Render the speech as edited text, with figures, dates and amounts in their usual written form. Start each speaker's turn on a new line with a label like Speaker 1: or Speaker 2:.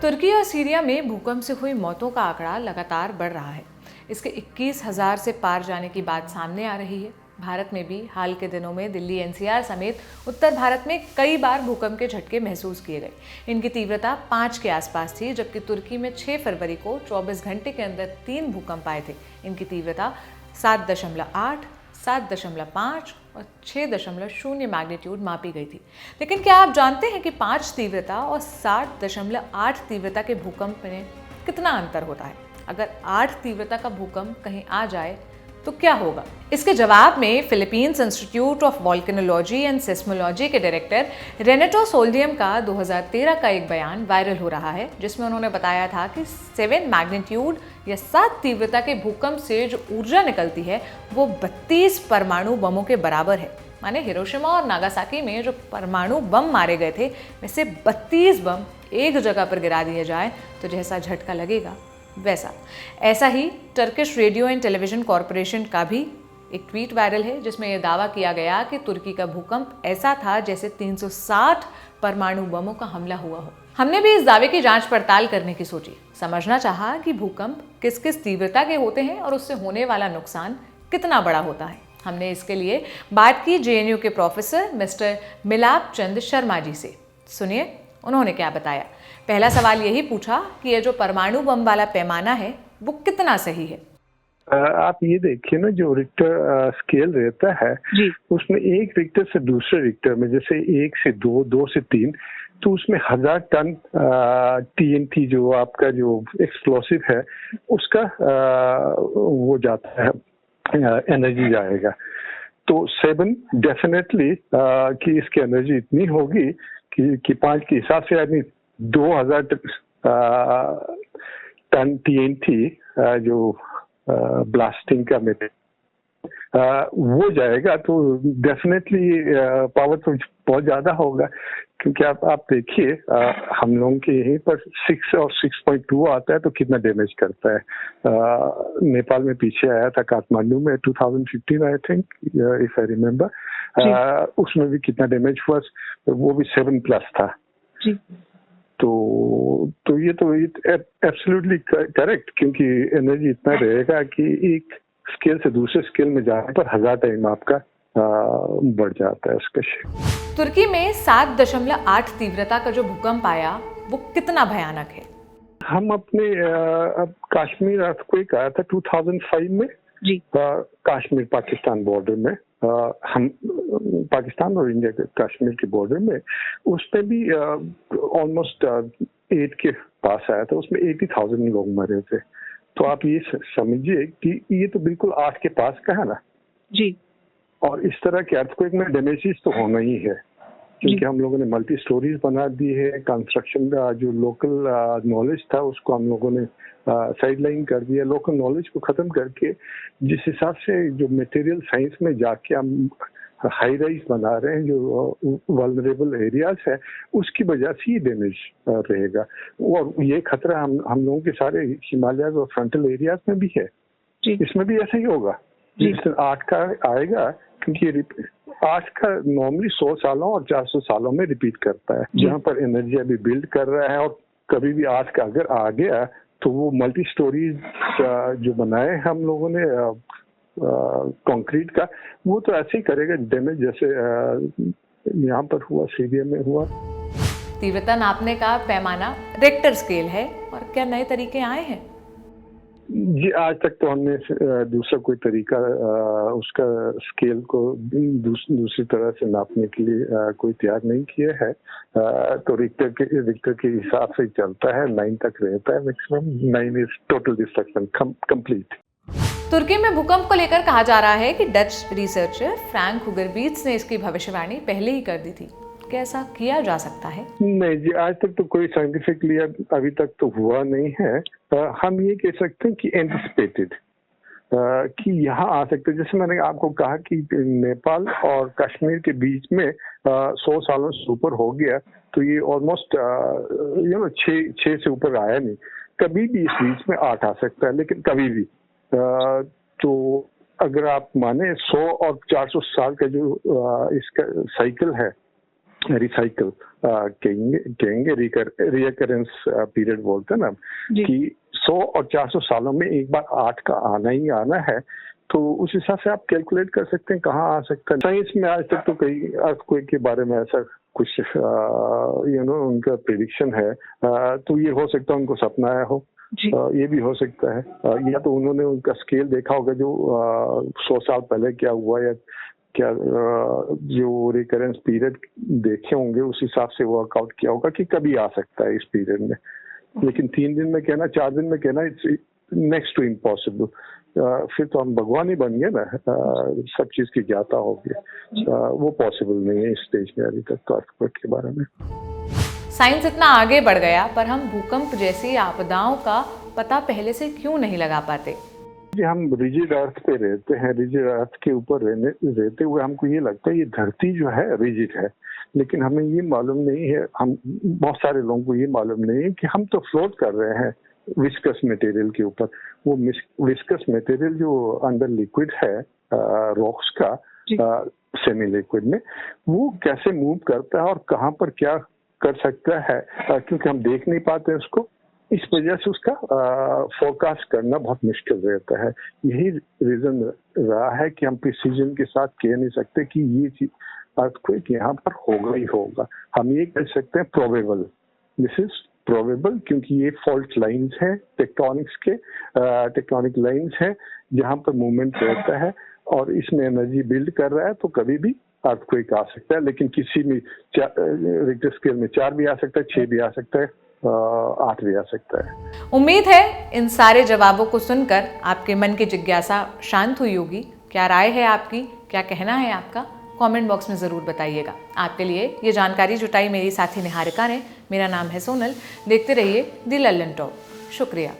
Speaker 1: तुर्की और सीरिया में भूकंप से हुई मौतों का आंकड़ा लगातार बढ़ रहा है। इसके 21,000 से पार जाने की बात सामने आ रही है। भारत में भी हाल के दिनों में दिल्ली एनसीआर समेत उत्तर भारत में कई बार भूकंप के झटके महसूस किए गए। इनकी तीव्रता 5 के आसपास थी, जबकि तुर्की में 6 फरवरी को 24 घंटे के अंदर 3 भूकंप आए थे। इनकी तीव्रता 7.8, 7.5 और 6.0 मैग्नीट्यूड मापी गई थी। लेकिन क्या आप जानते हैं कि 5 तीव्रता और 7.8 तीव्रता के भूकंप में कितना अंतर होता है? अगर 8 तीव्रता का भूकंप कहीं आ जाए तो क्या होगा? इसके जवाब में Philippines institute of volcanology and seismology के डायरेक्टर रेनेटो सोल्डियम का 2013 का एक बयान वायरल हो रहा है, जिसमें उन्होंने बताया था कि 7 मैग्नीट्यूड या 7 तीव्रता के भूकंप से जो ऊर्जा निकलती है वो 32 परमाणु बमों के बराबर है। माने हिरोशिमा और नागासाकी में जो परमाणु बम मारे गए थे, वैसे 32 बम एक जगह पर गिरा दिए जाए तो जैसा झटका लगेगा वैसा। ऐसा ही Turkish radio and television corporation का भी एक ट्वीट वायरल है, जिसमें यह दावा किया गया कि तुर्की का भूकंप ऐसा था जैसे 360 परमाणु बमों का हमला हुआ हो। हमने भी इस दावे की जांच पड़ताल करने की सोची, समझना चाहा कि भूकंप किस किस तीव्रता के होते हैं और उससे होने वाला नुकसान कितना बड़ा होता है। हमने इसके लिए बात की जेएनयू के प्रोफेसर मिस्टर मिलाप चंद शर्मा जी से। सुनिए उन्होंने क्या बताया। पहला सवाल यही पूछा कि ये जो परमाणु बम वाला पैमाना है वो कितना सही है।
Speaker 2: आप ये देखिए ना, जो रिक्टर स्केल रहता है जी, उसमें एक रिक्टर से दूसरे रिक्टर में, जैसे 1 से 2, 2 से 3, तो उसमें 1000 टन टीएनटी जो आपका जो एक्सप्लोसिव है उसका वो जाता है, एनर्जी जाएगा। तो 7 डेफिनेटली कि इसकी एनर्जी इतनी होगी कि 5 के हिसाब से यानी 2000 टन टीएनटी जो ब्लास्टिंग का वो जाएगा, तो डेफिनेटली पावर तो बहुत ज्यादा होगा। क्योंकि आप देखिए, हम लोगों के यहीं पर 6 और 6.2 आता है तो कितना डैमेज करता है। नेपाल में पीछे आया था, काठमांडू में 2015 I think, if I remember, उसमें भी कितना डैमेज हुआ, वो भी 7+ था जी। तो ये तो एब्सोल्युटली करेक्ट, क्योंकि एनर्जी इतना रहेगा कि एक स्केल से दूसरे स्केल में जाने पर 1000 टाइम आपका बढ़ जाता है उसका।
Speaker 1: तुर्की में 7.8 तीव्रता का जो भूकंप आया वो कितना भयानक है?
Speaker 2: हम अपने कश्मीर अर्थक्वेक आया था 2005 में जी, कश्मीर पाकिस्तान बॉर्डर में, हम पाकिस्तान और इंडिया के कश्मीर के बॉर्डर में, उसमें भी ऑलमोस्ट 8 के पास आया था। उसमें 80,000 लोग मरे थे। तो आप ये समझिए कि ये तो बिल्कुल 8 के पास का है ना जी। और इस तरह के अर्थक्वेक में डैमेजेस तो होना ही है, क्योंकि हम लोगों ने मल्टी स्टोरीज बना दी है। कंस्ट्रक्शन का जो लोकल नॉलेज था उसको हम लोगों ने साइडलाइन कर दिया। लोकल नॉलेज को खत्म करके जिस हिसाब से जो मटेरियल साइंस में जाके हम हाई राइज बना रहे हैं, जो वल्नरेबल एरियाज है, उसकी वजह से ही डैमेज रहेगा। और ये खतरा हम लोगों के सारे हिमालय और फ्रंटल एरियाज में भी है। इसमें भी ऐसा ही होगा। जिस 8 का आएगा, क्योंकि 8 का नॉर्मली 100 सालों और 400 सालों में रिपीट करता है। जहाँ पर एनर्जी अभी बिल्ड कर रहा है, और कभी भी 8 का अगर आ गया तो वो मल्टी स्टोरीज जो बनाए हम लोगों ने कंक्रीट का, वो तो ऐसे ही करेगा डैमेज जैसे यहाँ पर हुआ, सीरिया में हुआ।
Speaker 1: तीव्रता नापने का पैमाना रिक्टर स्केल है, और क्या नए तरीके आए हैं?
Speaker 2: जी, आज तक तो हमने दूसरा कोई तरीका उसका स्केल को दूसरी तरह से नापने के लिए कोई तैयार नहीं किया है। तो रिक्टर के हिसाब से चलता है, 9 तक रहता है maximum. 9 is total destruction complete.
Speaker 1: तुर्की में भूकंप को लेकर कहा जा रहा है कि डच रिसर्चर फ्रैंक हुगरबीट्स ने इसकी भविष्यवाणी पहले ही कर दी थी। क्या ऐसा किया जा सकता है?
Speaker 2: नहीं जी, आज तक तो कोई साइंटिफिकली अभी तक तो हुआ नहीं है। हम ये कह सकते हैं कि एंटिसिपेटेड, कि यहाँ आ सकते हैं। जैसे मैंने आपको कहा कि नेपाल और कश्मीर के बीच में 100 सालों से ऊपर हो गया, तो ये ऑलमोस्ट 6 से ऊपर आया नहीं। कभी भी इस बीच में 8 आ सकता है, लेकिन कभी भी। तो अगर आप माने 100 और 400 साल का जो इसका साइकिल है, रिसाइकल कहेंगे रिकरेंस पीरियड बोलते हैं ना, कि 100 और 400 सालों में एक बार 8 का आना ही आना है। तो उस हिसाब से आप कैलकुलेट कर सकते हैं कहाँ आ सकता है। साइंस में आज तक तो कई अर्थक्वेक के बारे में ऐसा कुछ उनका प्रेडिक्शन है। तो ये हो सकता है उनको सपना आया हो, ये भी हो सकता है, या तो उन्होंने उनका स्केल देखा होगा जो 100 साल पहले क्या हुआ, या क्या जो रिकरेंस पीरियड देखे होंगे उस हिसाब से वर्कआउट किया होगा कि कभी आ सकता है इस पीरियड में। लेकिन 3 दिन में कहना, 4 दिन में कहना, इट्स नेक्स्ट टू इम्पॉसिबल। फिर तो हम भगवान ही बन गए ना, सब चीज की ज्ञाता हो गई। वो पॉसिबल नहीं है इस स्टेज में अभी तक तो अर्थक्वेक के बारे में।
Speaker 1: साइंस इतना आगे बढ़ गया पर हम भूकंप जैसी आपदाओं का पता पहले से क्यों नहीं लगा पाते?
Speaker 2: जी, हम रिजिड अर्थ पे रहते हैं, रिजिड अर्थ के ऊपर रहते हुए हमको ये लगता है ये धरती जो है रिजिड है, लेकिन हमें ये मालूम नहीं है, हम बहुत सारे लोगों को ये मालूम नहीं है कि हम तो फ्लोट कर रहे हैं विस्कस मटेरियल के ऊपर। वो विस्कस मटेरियल जो अंडर लिक्विड है रॉक्स का सेमी लिक्विड में, वो कैसे मूव करता है और कहाँ पर क्या कर सकता है, क्योंकि हम देख नहीं पाते उसको, इस वजह से उसका फोरकास्ट करना बहुत मुश्किल रहता है। यही रीजन रहा है कि हम प्रिसीजन के साथ कह नहीं सकते कि ये चीज अर्थक्वेक यहाँ पर होगा ही होगा। हम ये कह सकते हैं प्रोबेबल, दिस इज प्रोबेबल, क्योंकि ये फॉल्ट लाइंस हैं टेक्टोनिक लाइंस हैं जहाँ पर मूवमेंट रहता है और इसमें एनर्जी बिल्ड कर रहा है, तो कभी भी अर्थक्वेक आ सकता है। लेकिन किसी भी रिक्टर स्केल में 4 भी आ सकता है, 6 भी आ सकता है, 8 भी आ सकता है।
Speaker 1: उम्मीद है इन सारे जवाबों को सुनकर आपके मन की जिज्ञासा शांत हुई होगी। क्या राय है आपकी, क्या कहना है आपका, कमेंट बॉक्स में ज़रूर बताइएगा। आपके लिए ये जानकारी जुटाई मेरी साथी निहारिका ने। मेरा नाम है सोनल। देखते रहिए दी लल्लन टॉक। शुक्रिया।